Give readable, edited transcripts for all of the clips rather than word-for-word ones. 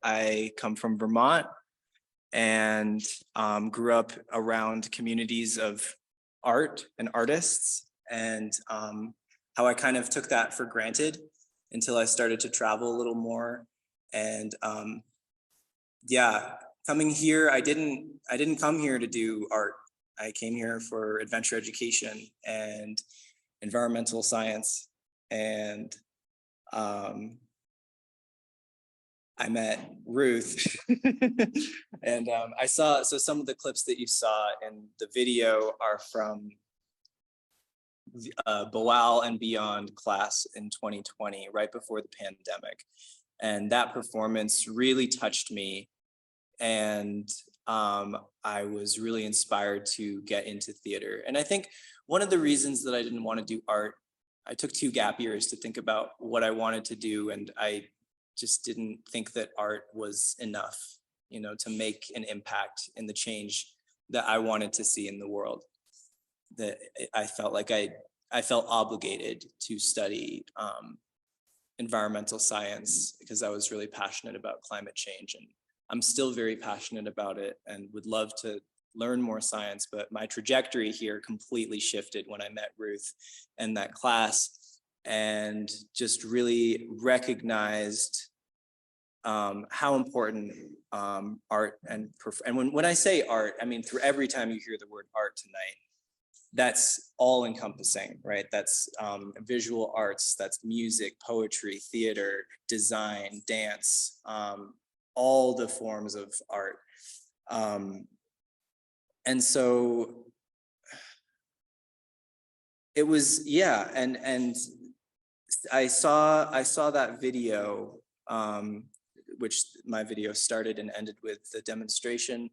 I come from Vermont and grew up around communities of art and artists, and how I kind of took that for granted until I started to travel a little more. And yeah, coming here, I didn't come here to do art. I came here for adventure education and environmental science. And I met Ruth and I saw, so some of the clips that you saw in the video are from Boal and Beyond class in 2020, right before the pandemic. And that performance really touched me. And I was really inspired to get into theater. And I think one of the reasons that I didn't want to do art, I took 2 gap years to think about what I wanted to do. And I just didn't think that art was enough, you know, to make an impact in the change that I wanted to see in the world. That I felt like I felt obligated to study environmental science because I was really passionate about climate change, and I'm still very passionate about it and would love to learn more science, but my trajectory here completely shifted when I met Ruth and that class, and just really recognized how important art and when I say art, I mean through every time you hear the word art tonight, that's all encompassing, right? That's visual arts, that's music, poetry, theater, design, dance, all the forms of art. And so it was, yeah, and I saw that video, which my video started and ended with the demonstration.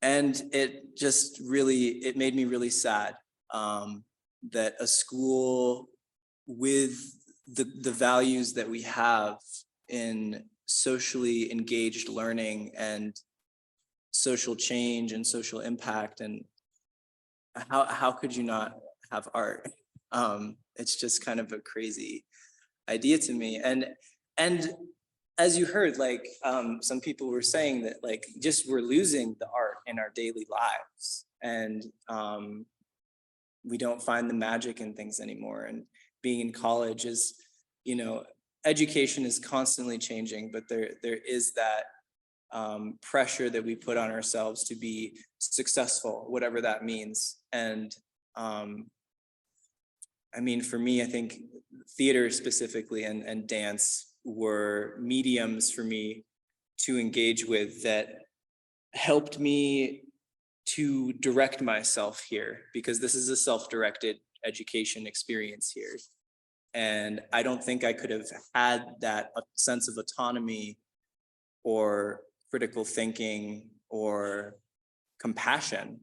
And it just really, it made me really sad that a school with the values that we have in socially engaged learning and social change and social impact, and how could you not have art? It's just kind of a crazy idea to me. And as you heard, like some people were saying that like just we're losing the art in our daily lives, and we don't find the magic in things anymore. And being in college is, you know, education is constantly changing, but there is that pressure that we put on ourselves to be successful, whatever that means. And I mean, for me, I think theater specifically and dance were mediums for me to engage with that helped me to direct myself here, because this is a self-directed education experience here. And I don't think I could have had that sense of autonomy or critical thinking or compassion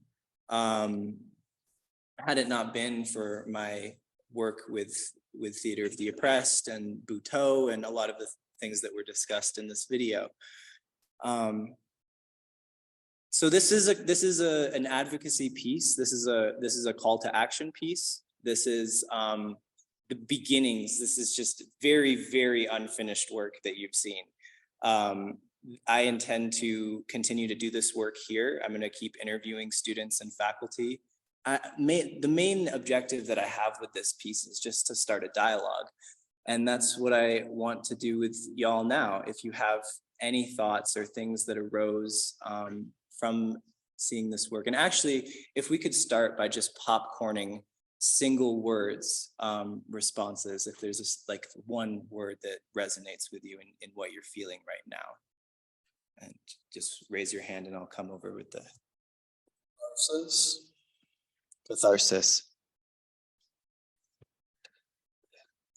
had it not been for my work with Theater of the Oppressed and Buteau and a lot of the things that were discussed in this video. So this is an advocacy piece. This is a call to action piece. This is the beginnings. This is just very, very unfinished work that you've seen. I intend to continue to do this work here. I'm going to keep interviewing students and faculty. The main objective that I have with this piece is just to start a dialogue. And that's what I want to do with y'all now. If you have any thoughts or things that arose from seeing this work. And actually, if we could start by just popcorning single words responses, if there's like one word that resonates with you in what you're feeling right now. And just raise your hand and I'll come over with the catharsis.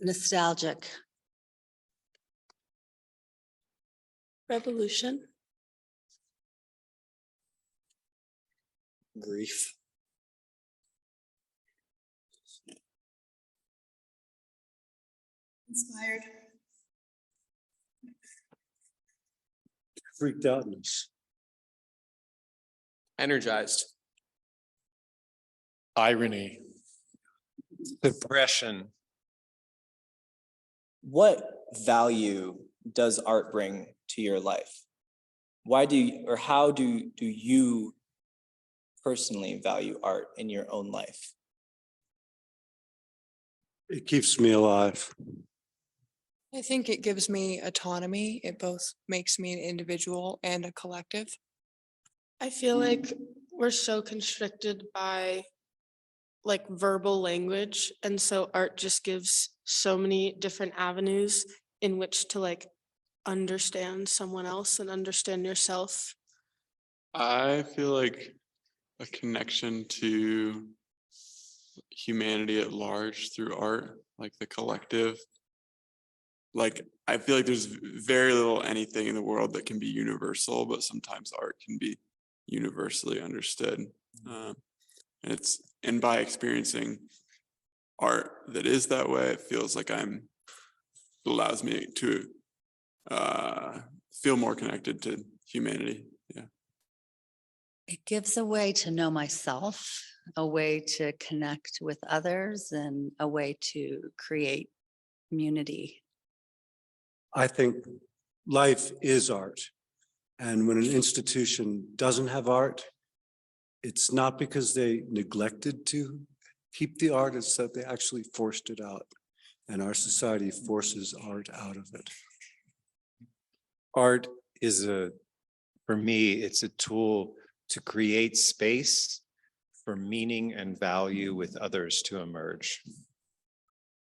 Nostalgic. Revolution. Grief. Inspired. Freaked outness. Energized. Irony. Depression. What value does art bring to your life? Why do you, or how do you personally value art in your own life? It keeps me alive. I think it gives me autonomy. It both makes me an individual and a collective. I feel like we're so constricted by like verbal language, and so art just gives so many different avenues in which to like understand someone else and understand yourself. I feel like a connection to humanity at large through art, like the collective. Like, I feel like there's very little anything in the world that can be universal, but sometimes art can be universally understood. And by experiencing art that is that way, it feels like allows me to feel more connected to humanity. Yeah. It gives a way to know myself, a way to connect with others, and a way to create community. I think life is art. And when an institution doesn't have art, it's not because they neglected to keep the art, it's that they actually forced it out. And our society forces art out of it. Art is for me, it's a tool to create space for meaning and value with others to emerge.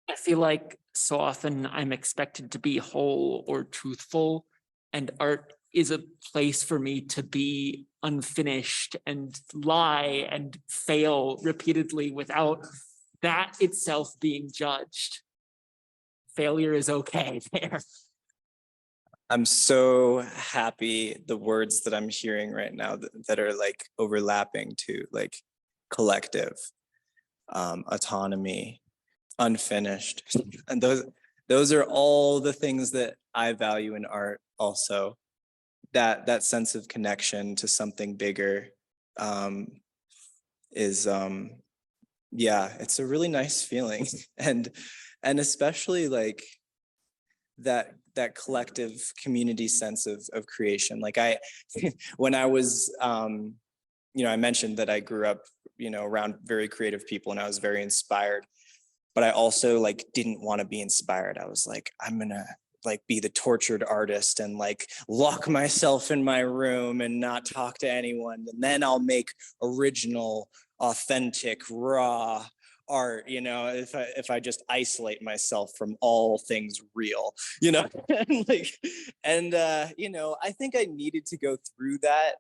I feel like so often I'm expected to be whole or truthful, and art is a place for me to be unfinished and lie and fail repeatedly without that itself being judged. Failure is okay there. I'm so happy the words that I'm hearing right now that are like overlapping to like collective, autonomy, unfinished. And those are all the things that I value in art also. That sense of connection to something bigger is yeah, it's a really nice feeling. And especially like that collective community sense of creation. Like when I was, I mentioned that I grew up, around very creative people and I was very inspired, but I also like didn't want to be inspired. I was like, I'm gonna like be the tortured artist and like lock myself in my room and not talk to anyone. And then I'll make original, authentic, raw art, if I just isolate myself from all things real, and I think I needed to go through that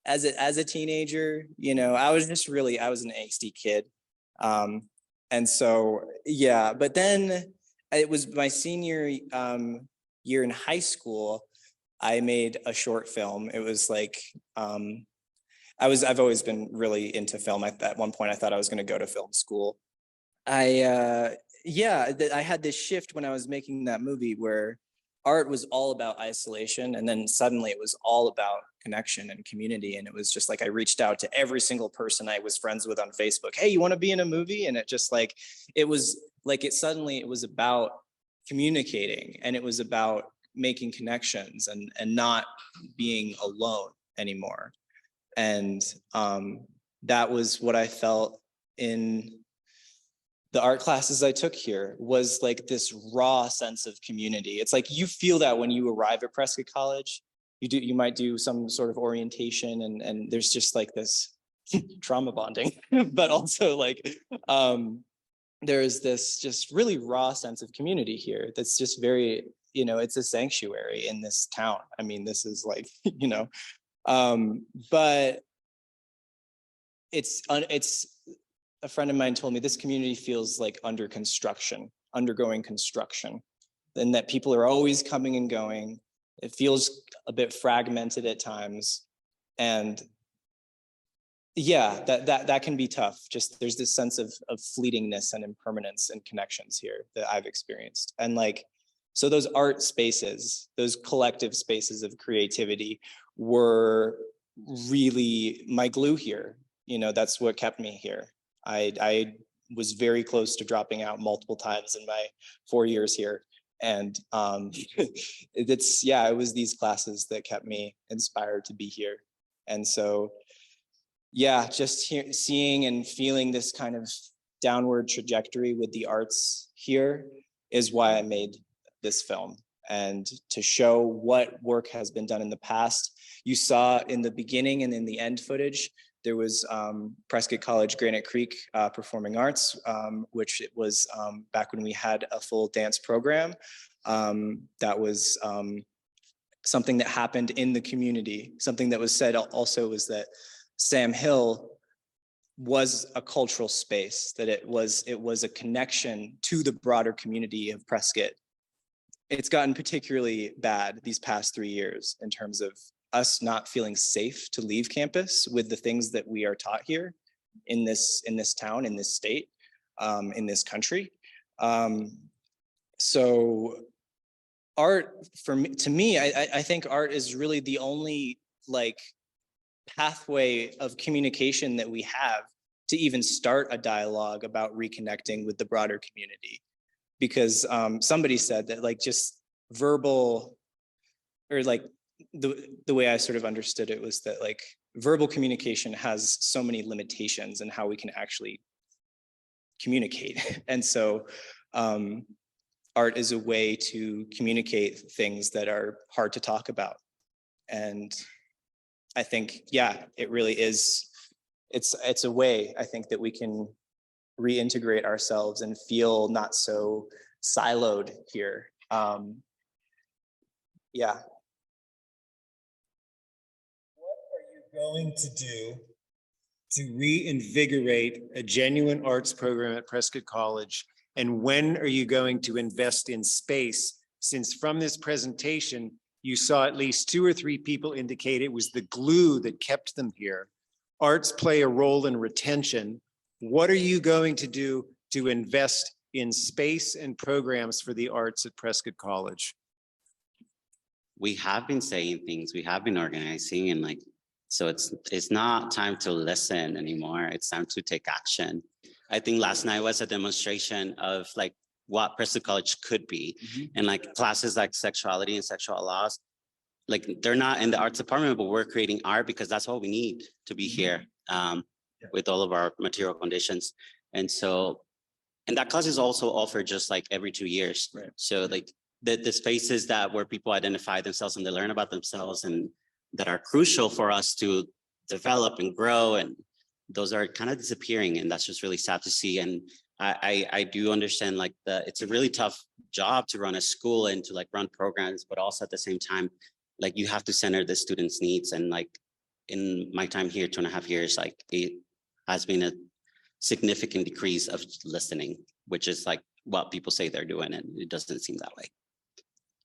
as a teenager. I was an angsty kid. And so, yeah, but then it was my senior year in high school, I made a short film. It was like, I've always been really into film. At one point I thought I was gonna go to film school. I had this shift when I was making that movie where art was all about isolation, and then suddenly it was all about connection and community. And it was just like I reached out to every single person I was friends with on Facebook. Hey, you want to be in a movie? And it just like it was about communicating, and it was about making connections and not being alone anymore. And that was what I felt in the art classes I took here, was like this raw sense of community. It's like you feel that when you arrive at Prescott College. You might do some sort of orientation, and there's just like this trauma bonding, but also like there's this just really raw sense of community here that's just very, it's a sanctuary in this town. I mean, this is like, but it's a friend of mine told me this community feels like undergoing construction, and that people are always coming and going. It feels a bit fragmented at times. And yeah, that can be tough. Just there's this sense of fleetingness and impermanence and connections here that I've experienced. And like, so those art spaces, those collective spaces of creativity were really my glue here. That's what kept me here. I was very close to dropping out multiple times in my 4 years here. And it was these classes that kept me inspired to be here. And so, yeah, just seeing and feeling this kind of downward trajectory with the arts here is why I made this film, and to show what work has been done in the past. You saw in the beginning and in the end footage, there was Prescott College Granite Creek Performing Arts, which it was back when we had a full dance program. That was something that happened in the community. Something that was said also was that Sam Hill was a cultural space, that it was a connection to the broader community of Prescott. It's gotten particularly bad these past 3 years in terms of us not feeling safe to leave campus with the things that we are taught here in this town, in this state, in this country. So art, to me, I think art is really the only like pathway of communication that we have to even start a dialogue about reconnecting with the broader community. Because somebody said that like just verbal, or like the way I sort of understood it was that like verbal communication has so many limitations in how we can actually communicate. And so art is a way to communicate things that are hard to talk about. And I think, yeah, it really is. It's a way, I think, that we can reintegrate ourselves and feel not so siloed here. Yeah. What are you going to do to reinvigorate a genuine arts program at Prescott College? And when are you going to invest in space? Since from this presentation, you saw at least 2 or 3 people indicate it was the glue that kept them here. Arts play a role in retention. What are you going to do to invest in space and programs for the arts at Prescott College? We have been saying things, we have been organizing, and like, so it's not time to listen anymore. It's time to take action. I think last night was a demonstration of like what Prescott College could be. And like classes like sexuality and sexual laws, like they're not in the arts department, but we're creating art because that's what we need to be here with all of our material conditions. And so, and that class is also offered just like every 2 years. Right. So like the spaces that where people identify themselves and they learn about themselves and that are crucial for us to develop and grow, and those are kind of disappearing, and that's just really sad to see. And I do understand like it's a really tough job to run a school and to like run programs, but also at the same time, like you have to center the students' needs. And like in my time here, 2.5 years, like it has been a significant decrease of listening, which is like what people say they're doing, and it doesn't seem that way,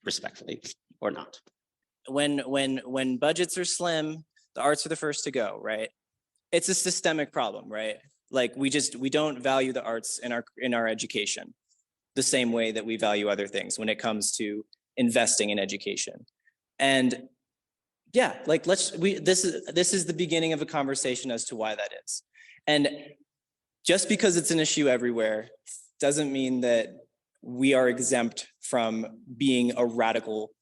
respectfully, or not. When budgets are slim, the arts are the first to go, right? It's a systemic problem, right? Like we don't value the arts in our education the same way that we value other things when it comes to investing in education. And yeah, like this is the beginning of a conversation as to why that is. And just because it's an issue everywhere doesn't mean that we are exempt from being a radical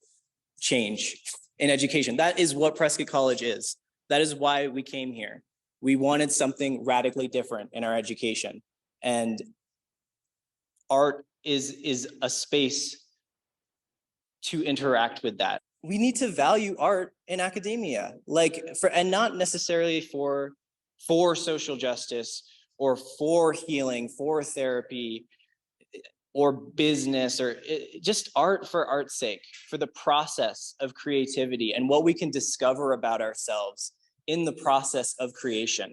change in education. That is what Prescott College is. That is why we came here. We wanted something radically different in our education. And art is a space to interact with that. We need to value art in academia, and not necessarily for social justice or for healing, for therapy, or business, or just art for art's sake, for the process of creativity and what we can discover about ourselves in the process of creation.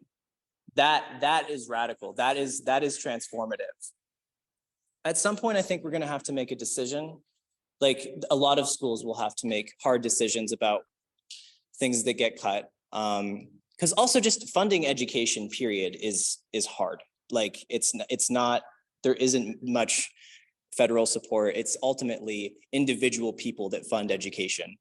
That is radical. That is transformative. At some point, I think we're going to have to make a decision. Like a lot of schools will have to make hard decisions about things that get cut. Because also just funding education, period, is hard. Like it's not, there isn't much federal support. It's ultimately individual people that fund education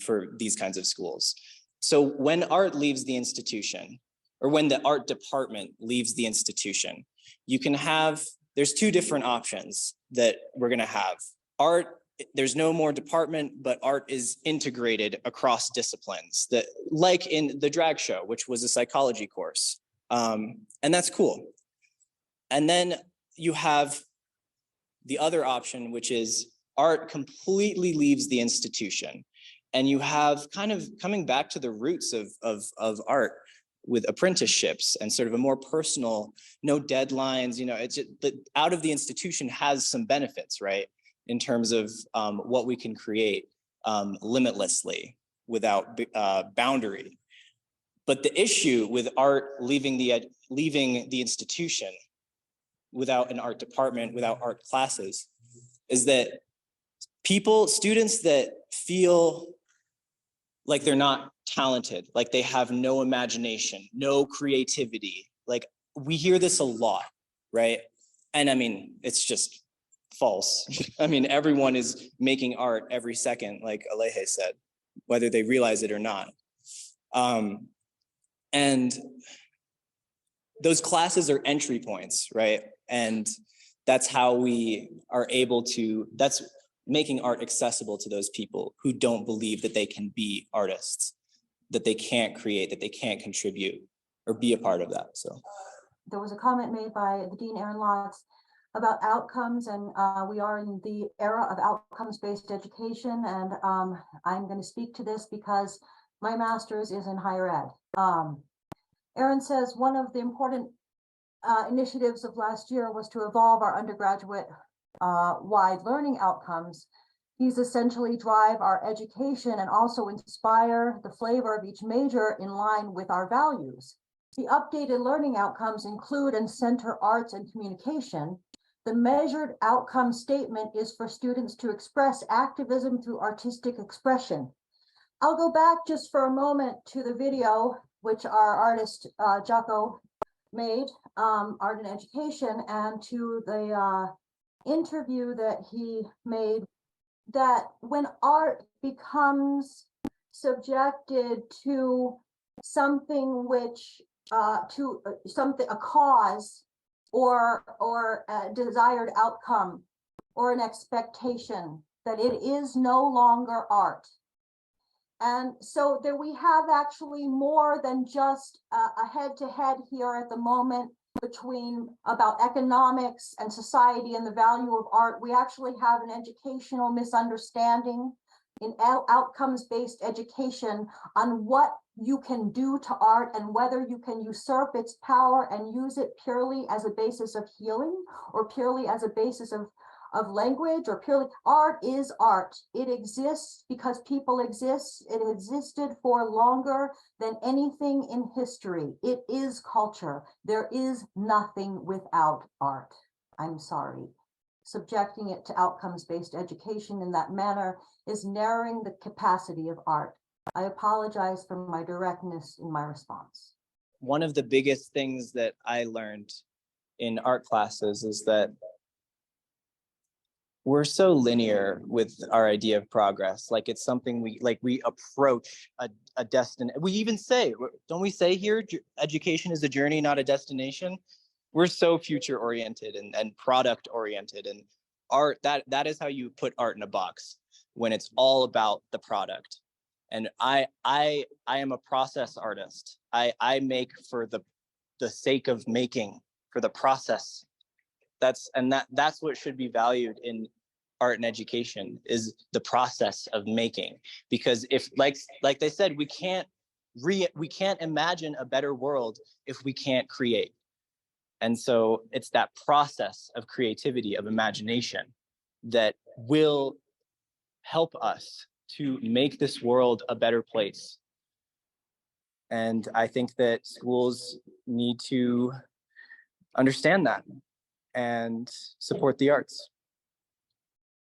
for these kinds of schools. So when art leaves the institution, or when the art department leaves the institution, there's 2 different options that we're gonna have. art, there's no more department, but art is integrated across disciplines, that like in the drag show, which was a psychology course. And that's cool. And then you have the other option, which is art completely leaves the institution. And you have kind of coming back to the roots of art with apprenticeships and sort of a more personal, no deadlines, it's just, the out of the institution has some benefits, right? In terms of what we can create limitlessly without boundary. But the issue with art leaving the institution without an art department, without art classes, is that students that feel like they're not talented, like they have no imagination, no creativity, like we hear this a lot, right? And I mean, it's just false. I mean, everyone is making art every second, like Aleje said, whether they realize it or not. And those classes are entry points, right? And that's how we are able to, that's making art accessible to those people who don't believe that they can be artists, that they can't create, that they can't contribute or be a part of that. So there was a comment made by the Dean Aaron Lotz about outcomes, and we are in the era of outcomes-based education, and I'm going to speak to this because my master's is in higher ed. Aaron says one of the important initiatives of last year was to evolve our undergraduate wide learning outcomes. These essentially drive our education and also inspire the flavor of each major in line with our values. The updated learning outcomes include and center arts and communication. The measured outcome statement is for students to express activism through artistic expression. I'll go back just for a moment to the video, which our artist Jocko made, Art and Education, and to the interview that he made, that when art becomes subjected to something which a cause or a desired outcome or an expectation, that it is no longer art. And so there we have actually more than just a head-to-head here at the moment between about economics and society and the value of art. We actually have an educational misunderstanding in outcomes-based education on what you can do to art and whether you can usurp its power and use it purely as a basis of healing or purely as a basis of language, or purely art is art. It exists because people exist. It existed for longer than anything in history. It is culture. There is nothing without art. I'm sorry. Subjecting it to outcomes-based education in that manner is narrowing the capacity of art. I apologize for my directness in my response. one of the biggest things that I learned in art classes is that we're so linear with our idea of progress. Like it's something we approach a destination. We even say, don't we say here, education is a journey, not a destination? We're so future oriented and product oriented, and art, that is how you put art in a box when it's all about the product. And I am a process artist. I make for the sake of making, for the process. That's what should be valued in art and education, is the process of making. Because if like they said, we can't imagine a better world if we can't create. And so it's that process of creativity, of imagination, that will help us to make this world a better place. And I think that schools need to understand that and support the arts.